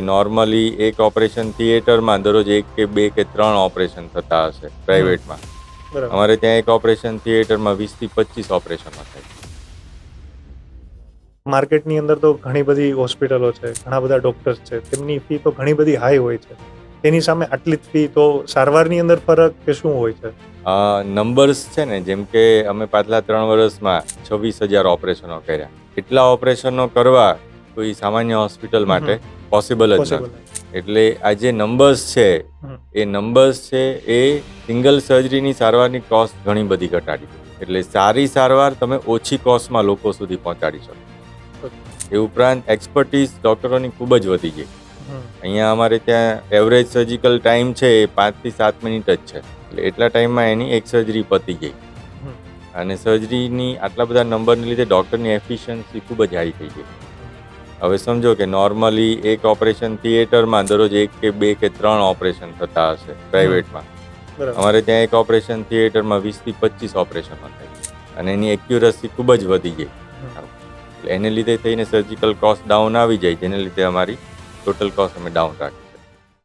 Normally એક operation થિયેટરમાં દરરોજ 1 કે 2 કે 3 ઓપરેશન થતા હશે પ્રાઇવેટમાં. બરાબર. અમારે ત્યાં એક ઓપરેશન થિયેટરમાં 20 થી 25 ઓપરેશનો થાય. માર્કેટની અંદર તો ઘણી બધી હોસ્પિટલો છે, ઘણા બધા ડોક્ટર્સ છે, તેમની ફી તો ઘણી બધી હાઈ હોય છે. તેની સામે આટલી જ ફી, તો સારવારની અંદર ફરક કે શું હોય છે? નંબર્સ છે ને, જેમ કે અમે પાછલા 3 વર્ષમાં 26,000 ઓપરેશનો કર્યા. એટલા ઓપરેશનો કરવા કોઈ સામાન્ય હોસ્પિટલ માટે પોસિબલ જ પોસિબલ નથી. એટલે આ જે નંબર્સ છે એ નંબર્સ છે એ સિંગલ સર્જરીની સારવારની કોસ્ટ ઘણી બધી ઘટાડી. એટલે સારી સારવાર તમે ઓછી કોસ્ટમાં લોકો સુધી પહોંચાડી શકો. એ ઉપરાંત એક્સપર્ટીઝ ડૉક્ટરોની ખૂબ જ વધી ગઈ. અહીંયા અમારે ત્યાં એવરેજ સર્જિકલ ટાઈમ છે એ 5 થી 7 મિનિટ જ છે. એટલે એટલા ટાઈમમાં એની એક સર્જરી પતી ગઈ. અને સર્જરીની આટલા બધા નંબરને લીધે ડૉક્ટરની એફિશિયન્સી ખૂબ જ હાઈ થઈ ગઈ. હવે સમજો કે નોર્મલી એક ઓપરેશન થિયેટરમાં દરરોજ 1 કે 2 કે 3 ઓપરેશન થતા હશે પ્રાઇવેટમાં. અમારે ત્યાં એક ઓપરેશન થિયેટરમાં 20 થી 25 ઓપરેશનો થાય. અને એની એક્યુરસી ખૂબ જ વધી ગઈ. એટલે એને લીધે થઈને સર્જિકલ કોસ્ટ ડાઉન આવી જાય, જેને લીધે અમારી ટોટલ કોસ્ટ અમે ડાઉન રાખીએ.